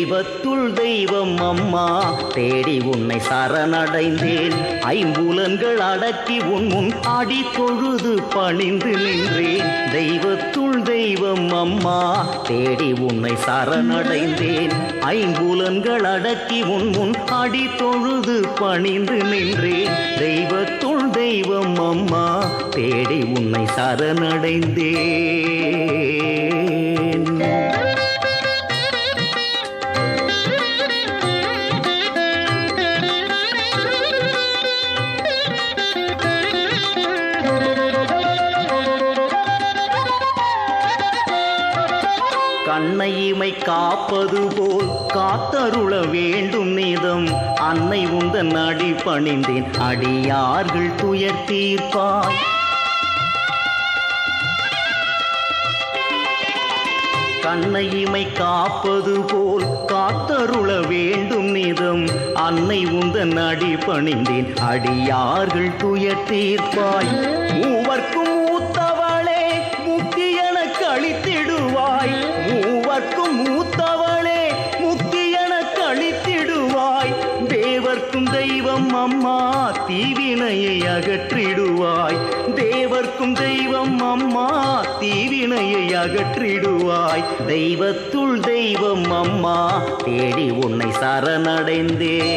தெய்வத்துள் தெய்வம் அம்மா தேடி உன்னை சரணடைந்தேன். ஐம்புலன்கள் அடக்கி உன் முன் அடி தொழுது பணிந்து நின்றேன். தெய்வத்துள் தெய்வம் அம்மா தேடி உன்னை சரணடைந்தேன். ஐம்புலன்கள் அடக்கி உன் முன் அடி தொழுது பணிந்து நின்றேன். தெய்வத்துள் தெய்வம் அம்மா தேடி உன்னை சரணடைந்தேன். கண்ணை இமை காப்பது போல் காத்தருள வேண்டும் நீதம். அன்னை உந்தன் அடி பணிந்தேன் அடியார்கள் துயர் தீர்ப்பாய். கண்ணை இமை காப்பது போல் காத்தருள வேண்டும் நீதம். அன்னை உந்தன் அடி பணிந்தேன் அடியார்கள் துயர் தீர்ப்பாய். மூவர்க்கும் மூத்தவளே முக்தி எனக்கு அளித்திடுவாய். மூவர்க்கும் மூத்தவளே முக்தி எனக்கு அளித்திடுவாய். தேவர்க்கும் தெய்வம் அம்மா தீவினையை அகற்றிடுவாய். தேவர்க்கும் தெய்வம் அம்மா தீவினையை அகற்றிடுவாய். தெய்வத்துள் தெய்வம் அம்மா தேடி உன்னை சரணடைந்தேன்.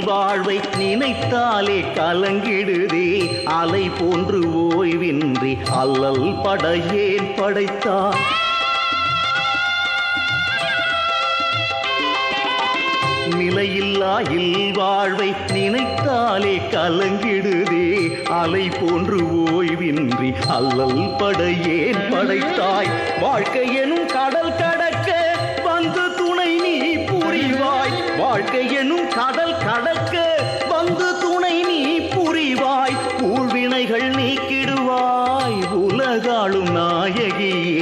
வாழ்வை நினைத்தாலே கலங்கிடுதே. அலை போன்று ஓய்வின்றி அல்லல் படையேன் படைத்தார். நிலையில்லா வாழ்வை நினைத்தாலே கலங்கிடுதே. அலை போன்று ஓய்வின்றி அல்லல் படையேன் படைத்தாய். வாழ்க்கை எனும் கடல் கடக்க வந்து துணை நீ புரிவாய். வாழ்க்கை எனும் கடல் கடக்க வந்து துணை நீ புரிவாய். ஊழ்வினைகள் நீக்கிடுவாய் உலகாளும் நாயகியே.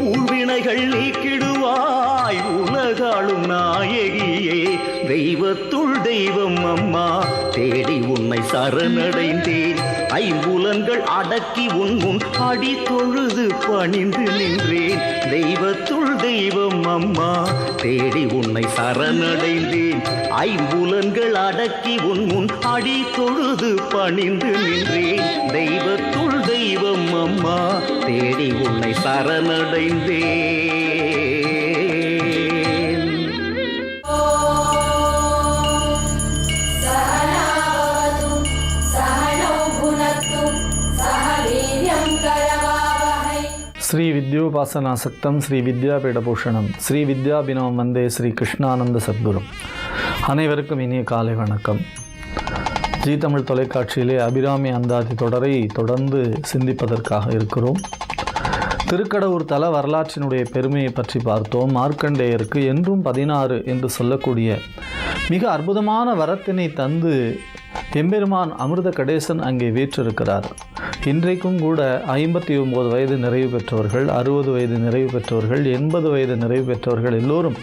ஊழ்வினைகள் நீக்கிடுவாய் உலகாளும் நாயகியே. தெய்வத்துள் தெய்வம் அம்மா தேடி உன்னை சரணடைந்தேன். ஐம்புலன்கள் அடக்கி உன் முன் அடி தொழுது பணிந்து நின்றேன். தெய்வத்துள் தெய்வம் அம்மா தேடி உன்னை சரணடைந்தேன். ஐம்புலன்கள் அடக்கி உன் முன் அடி தொழுது பணிந்து நின்றேன். தெய்வத்துள் தெய்வம் அம்மா தேடி உன்னை சரணடைந்தேன். ஸ்ரீ வித்யோபாசனாசக்தம் ஸ்ரீ வித்யாபீடபூஷணம் ஸ்ரீ வித்யாபினவம் வந்தே ஸ்ரீ கிருஷ்ணானந்த சத்குரும். அனைவருக்கும் இனிய காலை வணக்கம். ஜீ தமிழ் தொலைக்காட்சியிலே அபிராமி அந்தாதி தொடரை தொடர்ந்து சிந்திப்பதற்காக இருக்கிறோம். திருக்கடவுர் தல வரலாற்றினுடைய பெருமையை பற்றி பார்த்தோம். மார்க்கண்டேயருக்கு என்றும் 16 என்று சொல்லக்கூடிய மிக அற்புதமான வரத்தினை தந்து எம்பெருமான் அமிர்த கடேசன் அங்கே வீற்றிருக்கிறார். இன்றைக்கும் கூட 59 வயது நிறைவு பெற்றவர்கள், 60 வயது நிறைவு பெற்றவர்கள், 80 வயது நிறைவு பெற்றவர்கள் எல்லோரும்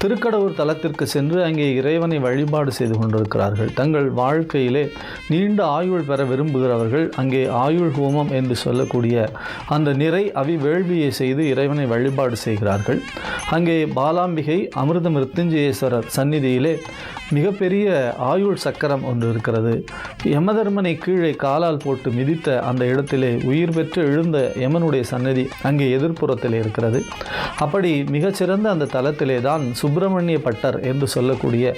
திருக்கடவுர் தலத்திற்கு சென்று அங்கே இறைவனை வழிபாடு செய்து கொண்டிருக்கிறார்கள். தங்கள் வாழ்க்கையிலே நீண்ட ஆயுள் பெற விரும்புகிறவர்கள் அங்கே ஆயுள் ஹோமம் என்று சொல்லக்கூடிய அந்த நிறை வேள்வியை செய்து இறைவனை வழிபாடு செய்கிறார்கள். அங்கே பாலாம்பிகை அமிர்த மிருத்யுஞ்சயேஸ்வரர் சந்நிதியிலே மிகப்பெரிய ஆயுள் சக்கரம் ஒன்று இருக்கிறது. யமதர்மனை கீழே காலால் போட்டு மிதித்த அந்த இடத்திலே உயிர் பெற்று எழுந்த யமனுடைய சன்னதி அங்கே எதிர்ப்புறத்தில் இருக்கிறது. அப்படி மிகச்சிறந்த அந்த தலத்திலே தான் சுப்பிரமணிய பட்டர் என்று சொல்லக்கூடிய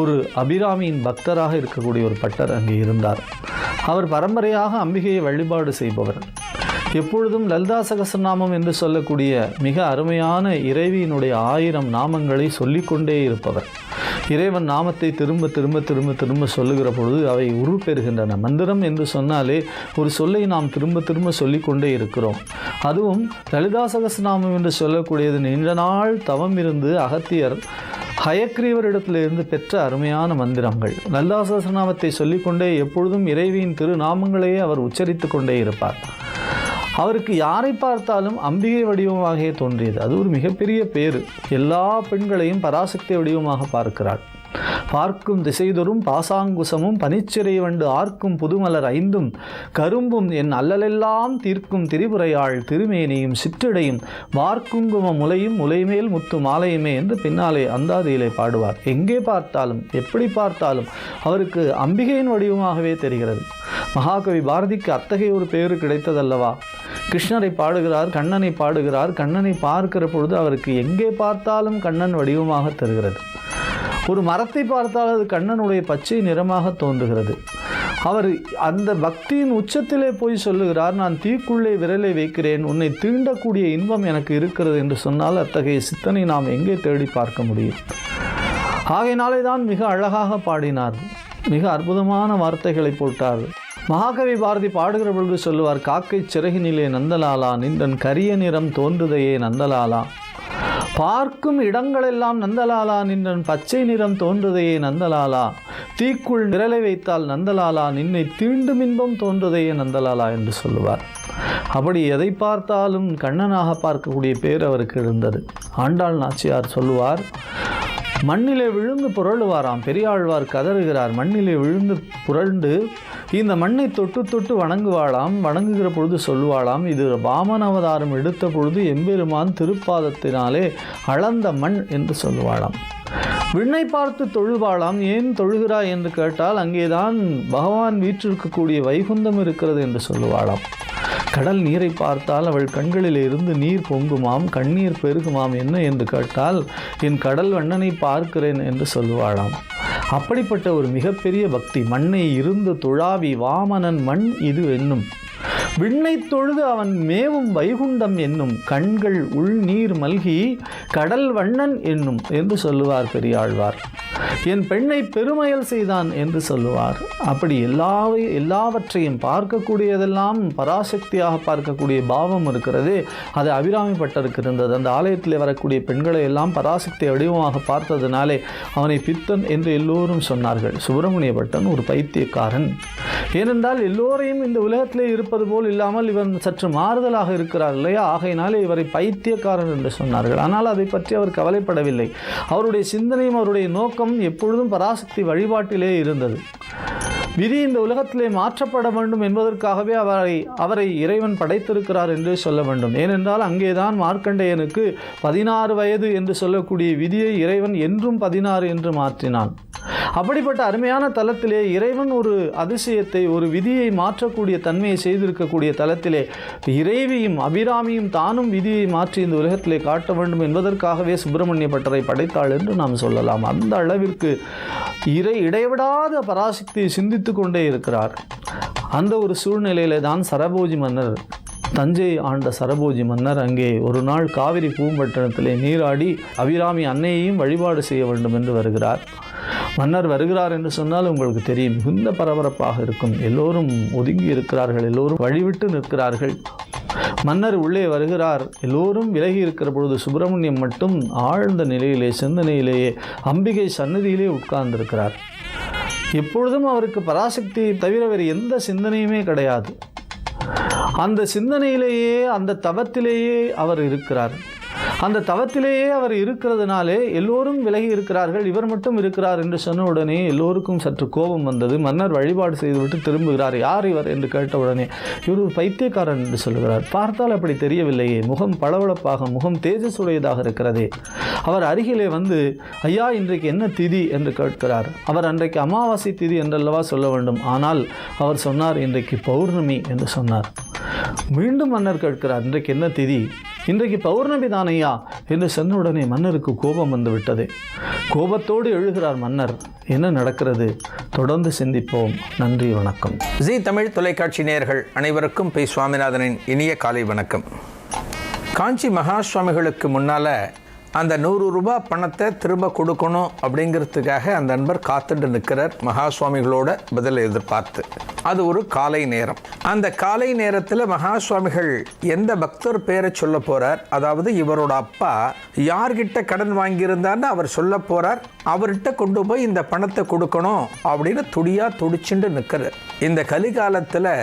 ஒரு அபிராமியின் பக்தராக இருக்கக்கூடிய ஒரு பட்டர் அங்கே இருந்தார். அவர் பரம்பரையாக அம்பிகையை வழிபாடு செய்பவர். எப்பொழுதும் லலிதா சகஸ்ரநாமம் என்று சொல்லக்கூடிய மிக அருமையான இறைவியினுடைய 1000 நாமங்களை சொல்லிக்கொண்டே இருப்பவர். இறைவன் நாமத்தை திரும்ப திரும்ப திரும்ப திரும்ப சொல்லுகிற பொழுது அவை உருப்பெறுகின்றன. மந்திரம் என்று சொன்னாலே ஒரு சொல்லை நாம் திரும்ப திரும்ப சொல்லிக்கொண்டே இருக்கிறோம். அதுவும் லலிதா சகஸ்ரநாமம் என்று சொல்லக்கூடியது நீண்ட நாள் தவம் இருந்து அகத்தியர் ஹயக்ரீவரிடத்திலிருந்து பெற்ற அருமையான மந்திரங்கள். லலிதா சகஸ்ரநாமத்தை சொல்லிக்கொண்டே எப்பொழுதும் இறைவியின் திருநாமங்களையே அவர் உச்சரித்து கொண்டே இருப்பார். அவருக்கு யாரை பார்த்தாலும் அம்பிகை வடிவமாகவே தோன்றியது. அது ஒரு மிகப்பெரிய பேறு. எல்லா பெண்களையும் பராசக்தி வடிவமாக பார்க்கிறாள். பார்க்கும் திசைதொறும் பாசாங்குசமும் பனிச்சிறை வண்டு ஆர்க்கும் புதுமலர் ஐந்தும் கரும்பும் என் அல்லலெல்லாம் தீர்க்கும் திரிபுரையாள் திருமேனியும் சிற்றிடையும் வார்க்குங்கும முலையும் முலைமேல் முத்து மாலையுமே என்று பின்னாலே அந்தாதியிலே பாடுவார். எங்கே பார்த்தாலும் எப்படி பார்த்தாலும் அவருக்கு அம்பிகையின் வடிவமாகவே தெரிகிறது. மகாகவி பாரதிக்கு அத்தகைய ஒரு பேரு கிடைத்ததல்லவா? கிருஷ்ணரை பாடுகிறார், கண்ணனை பாடுகிறார். கண்ணனை பார்க்கிற பொழுது அவருக்கு எங்கே பார்த்தாலும் கண்ணன் வடிவமாக தெரிகிறது. ஒரு மரத்தை பார்த்தால் அது கண்ணனுடைய பச்சை நிறமாக தோன்றுகிறது. அவர் அந்த பக்தியின் உச்சத்திலே போய் சொல்லுகிறார், நான் தீக்குள்ளே விரலை வைக்கிறேன், உன்னை தீண்டக்கூடிய இன்பம் எனக்கு இருக்கிறது என்று சொன்னால் அத்தகைய சித்தனை நாம் எங்கே தேடி பார்க்க முடியும்? ஆகையினாலே தான் மிக அழகாக பாடினார், மிக அற்புதமான வார்த்தைகளை போட்டார். மகாகவி பாரதி பாடுகிற பொழுது சொல்லுவார், காக்கை சிறகினிலே நந்தலாலா நின்றன் கரிய நிறம் தோன்றுதையே நந்தலாலா, பார்க்கும் இடங்களெல்லாம் நந்தலாலா நின்றன் பச்சை நிறம் தோன்றுதையே நந்தலாலா, தீக்குள் நிரலை வைத்தால் நந்தலாலா நின்னை தீண்டும் இன்பம் தோன்றுதையே நந்தலாலா என்று சொல்லுவார். அப்படி எதை பார்த்தாலும் கண்ணனாக பார்க்கக்கூடிய பேர் அவருக்கு இருந்தது. ஆண்டாள் நாச்சியார் சொல்லுவார், மண்ணிலே விழுந்து புரளுவாராம். பெரியாழ்வார் கதறுகிறார், மண்ணிலே விழுந்து புரண்டு இந்த மண்ணை தொட்டு தொட்டு வணங்குவாளாம். வணங்குகிற பொழுது சொல்லுவாளாம், இது வாமன அவதாரம் எடுத்த பொழுது எம்பெருமான் திருப்பாதத்தினாலே அளந்த மண் என்று சொல்லுவாளாம். விண்ணை பார்த்து தொழுவாளாம். ஏன் தொழுகிறாய் என்று கேட்டால் அங்கேதான் பகவான் வீற்றிருக்கக்கூடிய வைகுந்தம் இருக்கிறது என்று சொல்லுவாளாம். கடல் நீரை பார்த்தால் அவள் கண்களில் இருந்து நீர் பொங்குமாம், கண்ணீர் பெருகுமாம். என்ன என்று கேட்டால் என் கடல் வண்ணனை பார்க்கிறேன் என்று சொல்லுவாளாம். அப்படிப்பட்ட ஒரு மிகப்பெரிய பக்தி. மண்ணை இருந்து துழாவி வாமனன் மண் இது என்னும், விண்ணை தொழுது அவன் மேவும் வைகுண்டம் என்னும், கண்கள் உள்நீர் மல்கி கடல் வண்ணன் என்னும் என்று சொல்லுவார் பெரியாழ்வார். என் பெண்ணை பெருமையல் செய்தான் என்று சொல்லுவார். அப்படி எல்லாவற்றையும் பார்க்கக்கூடியதெல்லாம் பராசக்தியாக பார்க்கக்கூடிய பாவம் இருக்கிறது. அது அபிராமி பட்டருக்கு இருந்தது. அந்த ஆலயத்தில் வரக்கூடிய பெண்களை எல்லாம் பராசக்தி வடிவமாக பார்த்ததினாலே அவனை பித்தன் என்று எல்லோரும் சொன்னார்கள். சுப்பிரமணிய பட்டன் ஒரு பைத்தியக்காரன். ஏனென்றால் எல்லோரையும் இந்த உலகத்திலே இருப்பது போல் இல்லாமல் இவன் சற்று மாறுதலாக இருக்கிறார் இல்லையா? ஆகையினாலே இவரை பைத்தியக்காரன் என்று சொன்னார்கள். ஆனால் அதை பற்றி அவர் கவலைப்படவில்லை. அவருடைய சிந்தனையும் அவருடைய நோக்கம் எப்பொழுதும் பராசக்தி வழிபாட்டிலே இருந்தது. விதி இந்த உலகத்திலே மாற்றப்பட வேண்டும் என்பதற்காகவே அவரை இறைவன் படைத்திருக்கிறார் என்று சொல்ல வேண்டும். ஏனென்றால் அங்கேதான் மார்க்கண்டேயனுக்கு 16 வயது என்று சொல்லக்கூடிய விதியை இறைவன் என்றும் 16 என்று மாற்றினான். அப்படிப்பட்ட அருமையான தலத்திலே இறைவன் ஒரு அதிசயத்தை, ஒரு விதியை மாற்றக்கூடிய தன்மையை செய்திருக்கக்கூடிய தலத்திலே இறைவியும் அபிராமியும் தானும் விதியை மாற்றி இந்த உலகத்திலே காட்ட வேண்டும் என்பதற்காகவே சுப்பிரமணிய பட்டரை படைத்தாள் என்று நாம் சொல்லலாம். அந்த அளவிற்கு இடைவிடாத பராசக்தியை சிந்தித்து கொண்டே இருக்கிறார். அந்த ஒரு சூழ்நிலையிலே தான் சரபோஜி மன்னர், தஞ்சை ஆண்ட சரபோஜி மன்னர் அங்கே ஒரு நாள் காவிரி பூம்பட்டினத்திலே நீராடி அபிராமி அன்னையையும் வழிபாடு செய்ய வேண்டும் என்று வருகிறார். மன்னர் வருகிறார் என்று சொன்னால் உங்களுக்கு தெரியும், மிகுந்த பரபரப்பாக இருக்கும். எல்லோரும் ஒதுங்கி இருக்கிறார்கள், எல்லோரும் வழிவிட்டு நிற்கிறார்கள். மன்னர் உள்ளே வருகிறார். எல்லோரும் விலகி இருக்கிற பொழுது சுப்பிரமணியம் மட்டும் ஆழ்ந்த நிலையிலே, சிந்தனையிலேயே அம்பிகை சன்னதியிலே உட்கார்ந்திருக்கிறார். எப்பொழுதும் அவருக்கு பராசக்தியை தவிர வேறு எந்த சிந்தனையுமே கிடையாது. அந்த சிந்தனையிலேயே, அந்த தவத்திலேயே அவர் இருக்கிறார். அந்த தவத்திலேயே அவர் இருக்கிறதுனாலே எல்லோரும் விலகி இருக்கிறார்கள், இவர் மட்டும் இருக்கிறார் என்று சொன்ன உடனே எல்லோருக்கும் சற்று கோபம் வந்தது. மன்னர் வழிபாடு செய்துவிட்டு திரும்புகிறார். யார் இவர் என்று கேட்ட உடனே இவர் ஒரு பைத்தியக்காரன் என்று சொல்கிறார். பார்த்தால் அப்படி தெரியவில்லையே, முகம் பளபளப்பாக, முகம் தேஜஸுடையதாக இருக்கிறதே. அவர் அருகிலே வந்து, ஐயா இன்றைக்கு என்ன திதி என்று கேட்கிறார். அவர் அன்றைக்கு அமாவாசை திதி என்றல்லவா சொல்ல வேண்டும். ஆனால் அவர் சொன்னார், இன்றைக்கு பௌர்ணமி என்று சொன்னார். மீண்டும் மன்னர் கேட்கிறார், இன்றைக்கு என்ன திதி? இன்றைக்கு பௌர்ணமி தானையா என்று சொன்ன உடனே மன்னருக்கு கோபம் வந்து விட்டது. கோபத்தோடு எழுகிறார் மன்னர். என்ன நடக்கிறது? தொடர்ந்து சிந்திப்போம். நன்றி, வணக்கம். ஜீ தமிழ் தொலைக்காட்சி நேயர்கள் அனைவருக்கும் பி சுவாமிநாதனின் இனிய காலை வணக்கம். காஞ்சி மகா சுவாமிகளுக்கு முன்னால் அந்த 100 ரூபாய் பணத்தை திரும்ப கொடுக்கணும் அப்படிங்கிறதுக்காக அந்த நண்பர் காத்துட்டு நிற்கிறார், மகா சுவாமிகளோட பதிலை எதிர்பார்த்து. அது ஒரு காலை நேரம். அந்த காலை நேரத்தில் மகா சுவாமிகள் எந்த பக்தர் பேரை சொல்ல போகிறார், அதாவது இவரோட அப்பா யார்கிட்ட கடன் வாங்கியிருந்தார்னு அவர் சொல்ல போகிறார். அவர்கிட்ட கொண்டு போய் இந்த பணத்தை கொடுக்கணும் அப்படின்னு துடிச்சுண்டு நிற்கிறார். இந்த கலிகாலத்தில்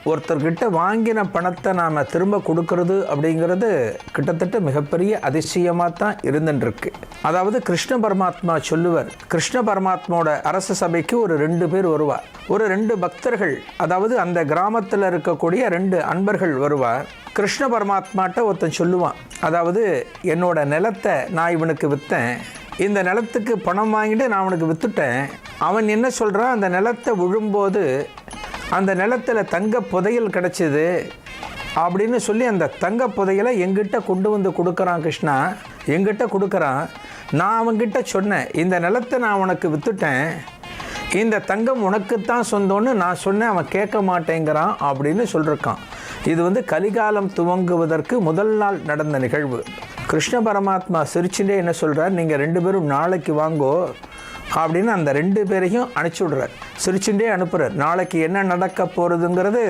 ஒருத்தர்கிட்ட வாங்கின பணத்தை நாம் திரும்ப கொடுக்கறது அப்படிங்கிறது கிட்டத்தட்ட மிகப்பெரிய அதிசயமாக தான் இருந்துருக்கு. அதாவது கிருஷ்ண பரமாத்மா சொல்லுவார், கிருஷ்ண பரமாத்மாவோட அரச சபைக்கு ஒரு 2 பேர் வருவார். ஒரு 2 பக்தர்கள், அதாவது அந்த கிராமத்தில் இருக்கக்கூடிய 2 அன்பர்கள் வருவார். கிருஷ்ண பரமாத்மாட்ட ஒருத்தன் சொல்லுவான், அதாவது என்னோட நிலத்தை நான் இவனுக்கு விற்றேன், இந்த நிலத்துக்கு பணம் வாங்கிட்டு நான் அவனுக்கு விற்றுட்டேன். அவன் என்ன சொல்கிறான், அந்த நிலத்தை விழும்போது அந்த நிலத்தில் தங்க புதையல் கிடச்சிது அப்படின்னு சொல்லி அந்த தங்க புதையலை எங்கிட்ட கொண்டு வந்து கொடுக்குறான். கிருஷ்ணா எங்கிட்ட கொடுக்குறான். நான் அவன்கிட்ட சொன்னேன், இந்த நிலத்தை நான் உனக்கு விற்றுட்டேன், இந்த தங்கம் உனக்குத்தான் சொந்தம்னு நான் சொன்னேன், அவன் கேட்க மாட்டேங்கிறான் அப்படின்னு சொல்லியிருக்கான். இது கலிகாலம் துவங்குவதற்கு முதல் நாள் நடந்த நிகழ்வு. கிருஷ்ண பரமாத்மா சிரிச்சுட்டே என்ன சொல்கிறார், நீங்கள் 2 பேரும் நாளைக்கு வாங்கோ அப்படின்னு அந்த 2 பேரையும் அனுப்பிச்சி விடுறார். சிரிச்சுட்டே அனுப்புகிறார். நாளைக்கு என்ன நடக்க போகிறதுங்கிறது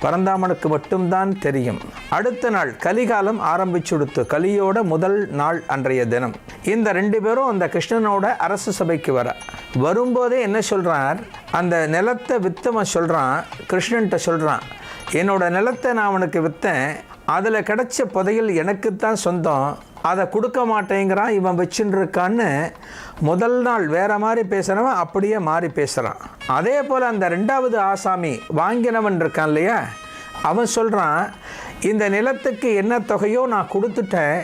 பரந்தாமனுக்கு மட்டும்தான் தெரியும். அடுத்த நாள் கலிகாலம் ஆரம்பிச்சுடுத்து. கலியோட முதல் நாள் அன்றைய தினம் இந்த 2 பேரும் அந்த கிருஷ்ணனோட அரசு சபைக்கு வரும்போதே என்ன சொல்கிறார், அந்த நிலத்தை வித்தவன் சொல்கிறான், கிருஷ்ணன்ட்ட சொல்கிறான், என்னோட நிலத்தை நான் அவனுக்கு விற்றேன், அதில் கிடச்ச புதையல் எனக்குத்தான் சொந்தம், அதை கொடுக்க மாட்டேங்கிறான், இவன் வச்சுன்னு இருக்கான்னு முதல் நாள் வேறு மாதிரி பேசுகிறவன் அப்படியே மாறி பேசுகிறான். அதே போல் அந்த 2வது ஆசாமி வாங்கினவன் இருக்கான் இல்லையா, அவன் சொல்கிறான், இந்த நிலத்துக்கு என்ன தொகையோ நான் கொடுத்துட்டேன்,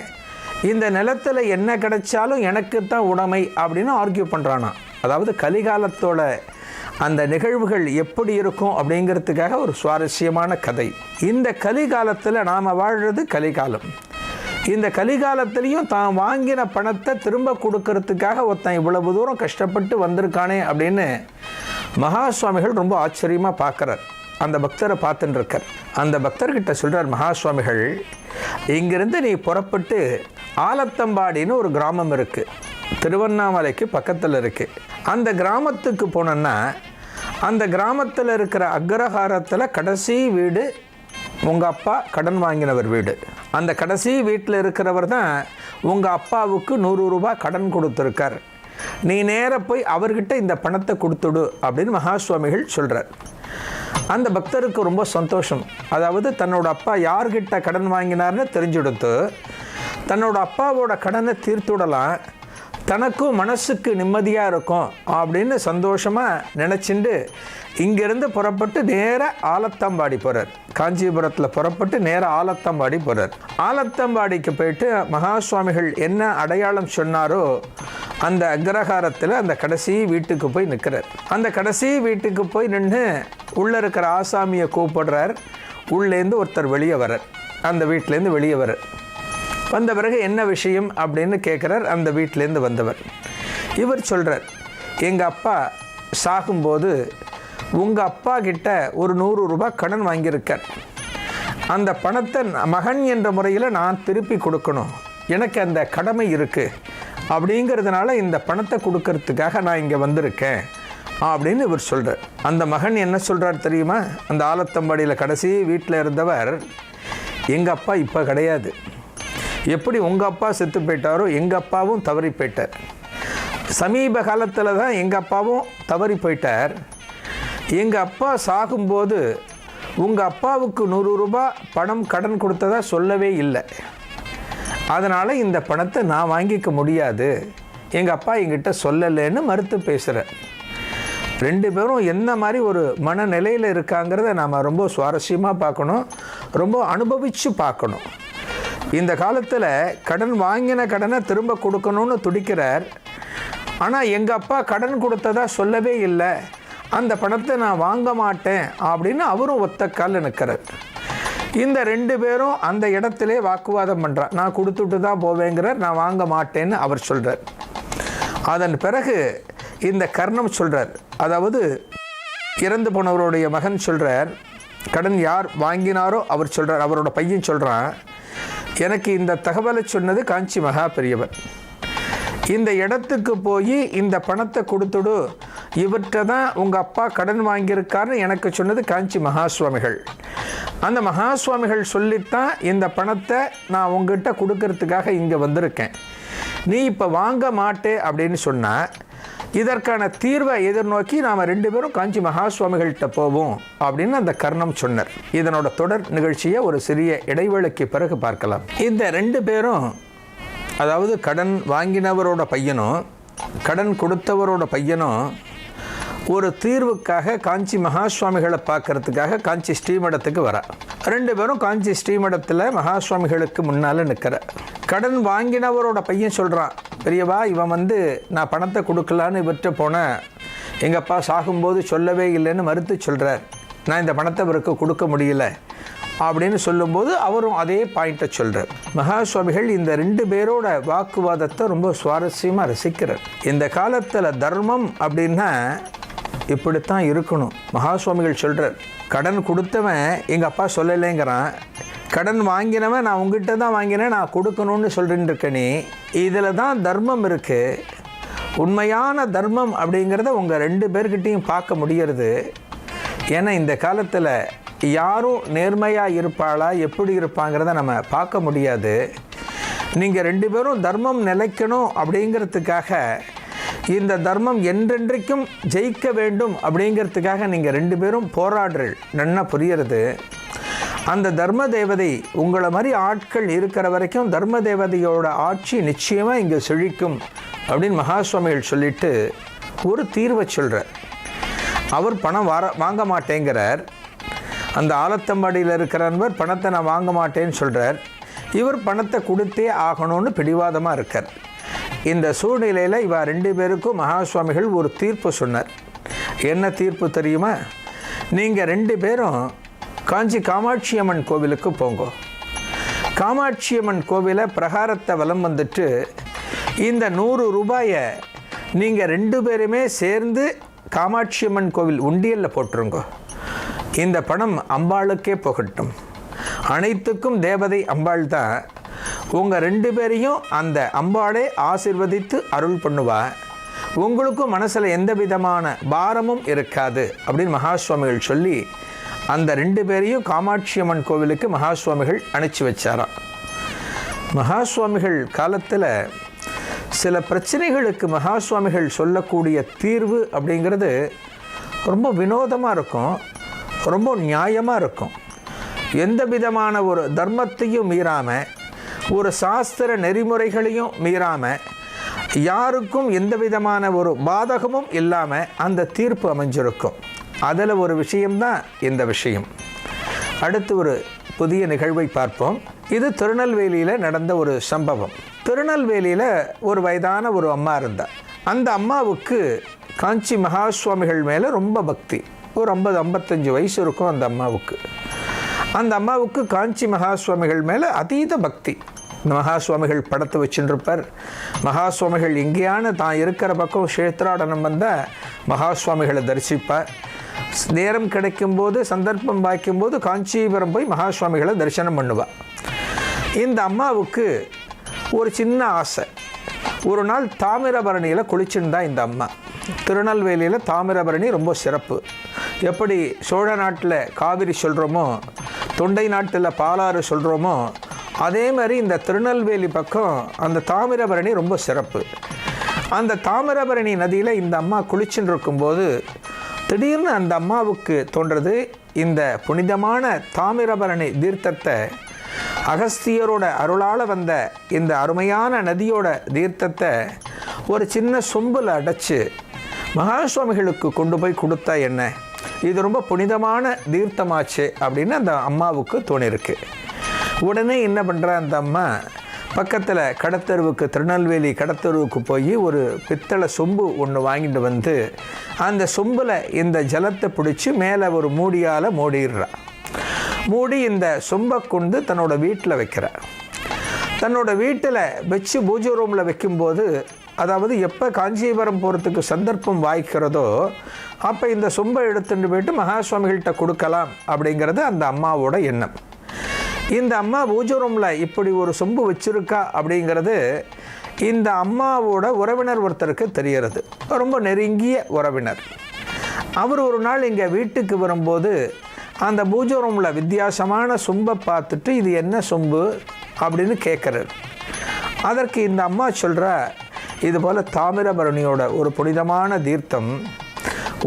இந்த நிலத்தில் என்ன கிடைச்சாலும் எனக்குத்தான் உடைமை அப்படின்னு ஆர்கியூ பண்ணுறானா. அதாவது கலிகாலத்தோட அந்த நிகழ்வுகள் எப்படி இருக்கும் அப்படிங்கிறதுக்காக ஒரு சுவாரஸ்யமான கதை. இந்த கலிகாலத்தில் நாம் வாழ்கிறது கலிகாலம். இந்த கலிகாலத்திலையும் தான் வாங்கின பணத்தை திரும்ப கொடுக்கறதுக்காக ஒருத்தன் இவ்வளவு தூரம் கஷ்டப்பட்டு வந்திருக்கானே அப்படின்னு மகா சுவாமிகள் ரொம்ப ஆச்சரியமாக பார்க்குறார். அந்த பக்தரை பார்த்துட்டு இருக்கார். அந்த பக்தர்கிட்ட சொல்கிறார் மகா சுவாமிகள், இங்கிருந்து நீ புறப்பட்டு ஆலத்தம்பாடின்னு ஒரு கிராமம் இருக்குது, திருவண்ணாமலைக்கு பக்கத்தில் இருக்குது. அந்த கிராமத்துக்கு போனோன்னா அந்த கிராமத்தில் இருக்கிற அக்ரஹாரத்தில் கடைசி வீடு உங்கள் அப்பா கடன் வாங்கினவர் வீடு. அந்த கடைசி வீட்டில் இருக்கிறவர் தான் உங்கள் அப்பாவுக்கு 100 ரூபாய் கடன் கொடுத்துருக்கார். நீ நேராக போய் அவர்கிட்ட இந்த பணத்தை கொடுத்துடு அப்படின்னு மகா சுவாமிகள் சொல்கிறார். அந்த பக்தருக்கு ரொம்ப சந்தோஷம். அதாவது தன்னோட அப்பா யார்கிட்ட கடன் வாங்கினார்னு தெரிஞ்சுடுத்து தன்னோட அப்பாவோட கடனை தீர்த்துடலாம், தனக்கும் மனசுக்கு நிம்மதியாக இருக்கும் அப்படின்னு சந்தோஷமாக நினச்சிண்டு இங்கேருந்து புறப்பட்டு நேராக ஆலத்தம்பாடி போகிறார். காஞ்சிபுரத்தில் புறப்பட்டு நேராக ஆலத்தம்பாடி போகிறார். ஆலத்தம்பாடிக்கு போயிட்டு மகா சுவாமிகள் என்ன அடையாளம் சொன்னாரோ அந்த அக்ரஹாரத்தில் அந்த கடைசி வீட்டுக்கு போய் நிற்கிறார். அந்த கடைசி வீட்டுக்கு போய் நின்று உள்ளே இருக்கிற ஆசாமியை கூப்பிடுறார். உள்ளேருந்து ஒருத்தர் வெளியே வரார். அந்த வீட்டிலேருந்து வெளியே வரார். வந்த பிறகு என்ன விஷயம் அப்படின்னு கேட்குறார் அந்த வீட்டிலேருந்து வந்தவர். இவர் சொல்கிறார், எங்கள் அப்பா சாகும்போது உங்கள் அப்பா கிட்ட ஒரு 100 ரூபாய் கடன் வாங்கியிருக்கார். அந்த பணத்தை மகன் என்ற முறையில் நான் திருப்பி கொடுக்கணும், எனக்கு அந்த கடமை இருக்குது, அப்படிங்கிறதுனால இந்த பணத்தை கொடுக்கறதுக்காக நான் இங்கே வந்திருக்கேன் அப்படின்னு இவர் சொல்கிறார். அந்த மகன் என்ன சொல்கிறார் தெரியுமா, அந்த ஆலத்தம்பாடியில் கடைசி வீட்டில் இருந்தவர், எங்கள் அப்பா இப்போ கிடையாது, எப்படி உங்கள் அப்பா செத்து போயிட்டாரோ எங்கள் அப்பாவும் தவறி போயிட்டார், சமீப காலத்தில் தான் எங்கள் அப்பாவும் தவறி போயிட்டார். எங்கள் அப்பா சாகும்போது உங்கள் அப்பாவுக்கு 100 ரூபாய் பணம் கடன் கொடுத்ததா சொல்லவே இல்லை, அதனால் இந்த பணத்தை நான் வாங்கிக்க முடியாது, எங்கள் அப்பா என்கிட்ட சொல்லலைன்னு மறுத்து பேசுகிறேன். 2 பேரும் எந்த மாதிரி ஒரு மனநிலையில் இருக்காங்கிறத நாம் ரொம்ப சுவாரஸ்யமாக பார்க்கணும், ரொம்ப அனுபவித்து பார்க்கணும். இந்த காலத்தில் கடன் வாங்கின கடனை திரும்ப கொடுக்கணும்னு துடிக்கிறார். ஆனால் எங்கள் அப்பா கடன் கொடுத்ததா சொல்லவே இல்லை, அந்த பணத்தை நான் வாங்க மாட்டேன் அப்படின்னு அவரும் ஒத்த காலில் நிற்கிறார். இந்த 2 பேரும் அந்த இடத்திலே வாக்குவாதம் பண்ணுறார். நான் கொடுத்துட்டு தான் போவேங்கிறார், நான் வாங்க மாட்டேன்னு அவர் சொல்கிறார். அதன் பிறகு இந்த கர்ணம் சொல்கிறார், அதாவது இறந்து போனவருடைய மகன் சொல்கிறார், கடன் யார் வாங்கினாரோ அவர் சொல்கிறார், அவரோட பையன் சொல்கிறான், எனக்கு இந்த தகவலை சொன்னது காஞ்சி மகா பெரியவர், இந்த இடத்துக்கு போய் இந்த பணத்தை கொடுத்துடு, இவர்கிட்ட தான் உங்கள் அப்பா கடன் வாங்கியிருக்காருன்னு எனக்கு சொன்னது காஞ்சி மகா சுவாமிகள். அந்த மகா சுவாமிகள் சொல்லித்தான் இந்த பணத்தை நான் உங்ககிட்ட கொடுக்கறதுக்காக இங்கே வந்திருக்கேன். நீ இப்போ வாங்க மாட்டே அப்படின்னு சொன்னால் இதற்கான தீர்வை எதிர்நோக்கி நாம் 2 பேரும் காஞ்சி மகா சுவாமிகள்கிட்ட போவோம் அப்படின்னு அந்த கர்ணம் சொன்னார். இதனோட தொடர் நிகழ்ச்சியை ஒரு சிறிய இடைவேளைக்கு பிறகு பார்க்கலாம். இந்த 2 பேரும், அதாவது கடன் வாங்கினவரோட பையனும் கடன் கொடுத்தவரோட பையனும் ஒரு தீர்வுக்காக காஞ்சி மகா சுவாமிகளை பார்க்கறதுக்காக காஞ்சி ஸ்ரீமடத்துக்கு வர. 2 பேரும் காஞ்சி ஸ்ரீமடத்தில் மகா சுவாமிகளுக்கு முன்னால் நிற்கிற. கடன் வாங்கினவரோட பையன் சொல்கிறான், பெரியவா, இவன் நான் பணத்தை கொடுக்கலான்னு விட்டு போனேன், எங்கள் அப்பா சாகும்போது சொல்லவே இல்லைன்னு மறுத்து சொல்கிறார், நான் இந்த பணத்தை இவருக்கு கொடுக்க முடியல அப்படின்னு சொல்லும்போது அவரும் அதே பாயிண்ட்டை சொல்கிறார். மகா சுவாமிகள் இந்த 2 பேரோட வாக்குவாதத்தை ரொம்ப சுவாரஸ்யமாக ரசிக்கிறார். இந்த காலத்தில் தர்மம் அப்படின்னா இப்படித்தான் இருக்கணும். மகா சுவாமிகள் சொல்கிறார், கடன் கொடுத்தவன் எங்கள் அப்பா சொல்லலைங்கிறான், கடன் வாங்கினவன் நான் உங்ககிட்ட தான் வாங்கினேன், நான் கொடுக்கணும்னு சொல்லிட்டு இருக்கனே, இதில் தான் தர்மம் இருக்குது. உண்மையான தர்மம் அப்படிங்கிறத உங்கள் 2 பேர்கிட்டையும் பார்க்க முடிகிறது. ஏன்னா இந்த காலத்தில் யாரும் நேர்மையாக இருப்பாளா எப்படி இருப்பாங்கிறத நம்ம பார்க்க முடியாது. நீங்கள் 2 பேரும் தர்மம் நிலைக்கணும் அப்படிங்கிறதுக்காக, இந்த தர்மம் என்றென்றைக்கும் ஜெயிக்க வேண்டும் அப்படிங்கிறதுக்காக நீங்கள் 2 பேரும் போராடுறீர்கள். நன்னா புரிகிறது. அந்த தர்ம தேவதை உங்களை மாதிரி ஆட்கள் இருக்கிற வரைக்கும் தர்ம தேவதையோட ஆட்சி நிச்சயமாக இங்கே செழிக்கும் அப்படின்னு மகா சுவாமிகள் சொல்லிட்டு ஒரு தீர்வை சொல்கிறார். அவர் பணம் வாங்க மாட்டேங்கிறார். அந்த ஆலத்தம்பாடியில் இருக்கிறவர் பணத்தை நான் வாங்க மாட்டேன்னு சொல்கிறார். இவர் பணத்தை கொடுத்தே ஆகணும்னு பிடிவாதமாக இருக்கார். இந்த சூழ்நிலையில் இவ 2 பேருக்கும் மகா சுவாமிகள் ஒரு தீர்ப்பு சொன்னார். என்ன தீர்ப்பு தெரியுமா? நீங்கள் 2 பேரும் காஞ்சி காமாட்சி அம்மன் கோவிலுக்கு போங்க. காமாட்சி அம்மன் கோவிலை பிரகாரத்தை வலம் வந்துட்டு இந்த 100 ரூபாயை நீங்கள் 2 பேருமே சேர்ந்து காமாட்சி அம்மன் கோவில் உண்டியலில் போட்டுருங்க. இந்த பணம் அம்பாளுக்கே போகட்டும். அனைத்துக்கும் தேவதை அம்பாள் தான். உங்கள் 2 பேரையும் அந்த அம்பாளே ஆசீர்வதித்து அருள் பண்ணுவா. உங்களுக்கும் மனசில் எந்த விதமான பாரமும் இருக்காது அப்படின்னு மகா சுவாமிகள் சொல்லி அந்த 2 பேரையும் காமாட்சி அம்மன் கோவிலுக்கு மகா சுவாமிகள் அனுப்பிச்சி வச்சாராம். மகா சுவாமிகள் காலத்தில் சில பிரச்சனைகளுக்கு மகா சுவாமிகள் சொல்லக்கூடிய தீர்வு அப்படிங்கிறது ரொம்ப வினோதமாக இருக்கும், ரொம்ப நியாயமாக இருக்கும். எந்த விதமான ஒரு தர்மத்தையும் மீறாமல், ஒரு சாஸ்திர நெறிமுறைகளையும் மீறாமல், யாருக்கும் எந்த விதமான ஒரு பாதகமும் இல்லாமல் அந்த தீர்ப்பு அமைஞ்சிருக்கும். அதில் ஒரு விஷயம்தான் இந்த விஷயம். அடுத்து ஒரு புதிய நிகழ்வை பார்ப்போம். இது திருநெல்வேலியில் நடந்த ஒரு சம்பவம். திருநெல்வேலியில் ஒரு வயதான ஒரு அம்மா இருந்தார். அந்த அம்மாவுக்கு காஞ்சி மகா சுவாமிகள் மேலே ரொம்ப பக்தி. ஒரு 50-55 வயசு இருக்கும் அந்த அம்மாவுக்கு. அந்த அம்மாவுக்கு காஞ்சி மகா சுவாமிகள் மேலே அதீத பக்தி. இந்த மகா சுவாமிகள் படத்தை வச்சுருப்பார். மகா சுவாமிகள் எங்கேயான தான் இருக்கிற பக்கம் க்ஷேத்ராடனம் வந்தால் மகா சுவாமிகளை தரிசிப்பார். நேரம் கிடைக்கும்போது, சந்தர்ப்பம் வாய்க்கும்போது காஞ்சிபுரம் போய் மகா சுவாமிகளை தரிசனம் பண்ணுவாள். இந்த அம்மாவுக்கு ஒரு சின்ன ஆசை. ஒரு நாள் தாமிரபரணியில் குளிச்சுருந்தா இந்த அம்மா. திருநெல்வேலியில் தாமிரபரணி ரொம்ப சிறப்பு. எப்படி சோழ நாட்டில் காவிரி சொல்கிறோமோ, தொண்டை நாட்டில் பாலாறு சொல்கிறோமோ, அதே மாதிரி இந்த திருநெல்வேலி பக்கம் அந்த தாமிரபரணி ரொம்ப சிறப்பு. அந்த தாமிரபரணி நதியில் இந்த அம்மா குளிச்சுன்னு இருக்கும்போது திடீர்னு அந்த அம்மாவுக்கு தோன்றது, இந்த புனிதமான தாமிரபரணி தீர்த்தத்தை, அகஸ்தியரோட அருளால் வந்த இந்த அருமையான நதியோட தீர்த்தத்தை ஒரு சின்ன சொம்பில் அடைச்சி மகா சுவாமிகளுக்கு கொண்டு போய் கொடுத்தா என்ன, இது ரொம்ப புனிதமான தீர்த்தமாச்சு அப்படின்னு அந்த அம்மாவுக்கு தோணிருக்கு. உடனே என்ன பண்ணுற அந்த அம்மா, பக்கத்தில் கடத்தெருவுக்கு, திருநெல்வேலி கடத்தெருவுக்கு போய் ஒரு பித்தளை சொம்பு ஒன்று வாங்கிட்டு வந்து அந்த சொம்பில் இந்த ஜலத்தை பிடிச்சி மேலே ஒரு மூடியால் மூடிடுறா. மூடி இந்த சொம்பை கொண்டு தன்னோட வீட்டில் வைக்கிறா. தன்னோட வீட்டில் வச்சு பூஜை ரூமில் வைக்கும்போது, அதாவது எப்போ காஞ்சிபுரம் போகிறதுக்கு சந்தர்ப்பம் வாய்க்கிறதோ அப்போ இந்த சொம்பை எடுத்துட்டு போய்ட்டு மகா சுவாமிகள்கிட்ட கொடுக்கலாம் அப்படிங்கிறது அந்த அம்மாவோட எண்ணம். இந்த அம்மா பூஜை ரூமில் இப்படி ஒரு சொம்பு வச்சுருக்கா அப்படிங்கிறது இந்த அம்மாவோட உறவினர் ஒருத்தருக்கு தெரிகிறது. ரொம்ப நெருங்கிய உறவினர். அவர் ஒரு நாள் இங்கே வீட்டுக்கு வரும்போது அந்த பூஜை ரூமில் வித்தியாசமான சொம்பை பார்த்துட்டு இது என்ன சொம்பு அப்படின்னு கேட்குறாரு. அதற்கு இந்த அம்மா சொல்கிறா, இதுபோல் தாமிரபரணியோட ஒரு புனிதமான தீர்த்தம்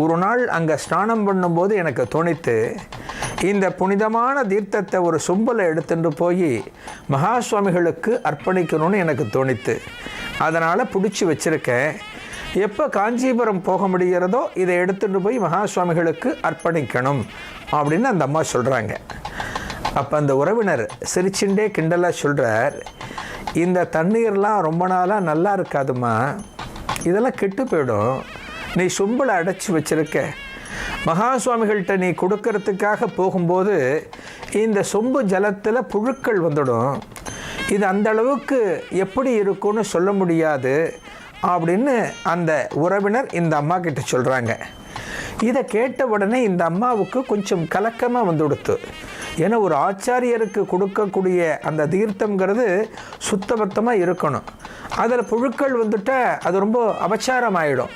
ஒரு நாள் அங்கே ஸ்நானம் பண்ணும்போது எனக்கு தோணித்து, இந்த புனிதமான தீர்த்தத்தை ஒரு சொம்பில் எடுத்துட்டு போய் மகா சுவாமிகளுக்கு அர்ப்பணிக்கணும்னு எனக்கு தோணித்து. அதனால் பிடிச்சி வச்சுருக்கேன். எப்போ காஞ்சிபுரம் போக முடிகிறதோ இதை எடுத்துகிட்டு போய் மகா சுவாமிகளுக்கு அர்ப்பணிக்கணும் அப்படின்னு அந்த அம்மா சொல்கிறாங்க. அப்போ அந்த உறவினர் சிரிச்சுண்டே கிண்டலாக சொல்கிறார், இந்த தண்ணீர்லாம் ரொம்ப நாளாக நல்லா இருக்காதுமா, இதெல்லாம் கெட்டு போயிடும். நீ சொம்பில் அடைச்சி வச்சுருக்க, மகா சுவாமிகள்கிட்ட நீ கொடுக்கறதுக்காக போகும்போது இந்த சொம்பு ஜலத்தில் புழுக்கள் வந்துடும். இது அந்த அளவுக்கு எப்படி இருக்கும்னு சொல்ல முடியாது அப்படின்னு அந்த உறவினர் இந்த அம்மா கிட்ட சொல்கிறாங்க. இதை கேட்ட உடனே இந்த அம்மாவுக்கு கொஞ்சம் கலக்கமாக வந்து கொடுத்து. ஏன்னா ஒரு ஆச்சாரியருக்கு கொடுக்கக்கூடிய அந்த தீர்த்தங்கிறது சுத்தபத்தமாக இருக்கணும். அதில் புழுக்கள் வந்துட்டால் அது ரொம்ப அபச்சாரம் ஆகிடும்.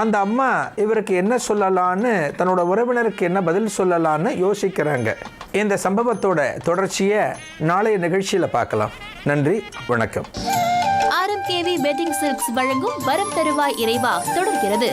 அந்த அம்மா இவருக்கு என்ன சொல்லலான்னு, தன்னோட உறவினருக்கு என்ன பதில் சொல்லலான்னு யோசிக்கிறாங்க. இந்த சம்பவத்தோட தொடர்ச்சியை நாளைய நிகழ்ச்சியில் பார்க்கலாம். நன்றி, வணக்கம். RMKV வெட்டிங் சில்க்ஸ் வழங்கும் வரம் தருவாய் இறைவா தொடர்கிறது.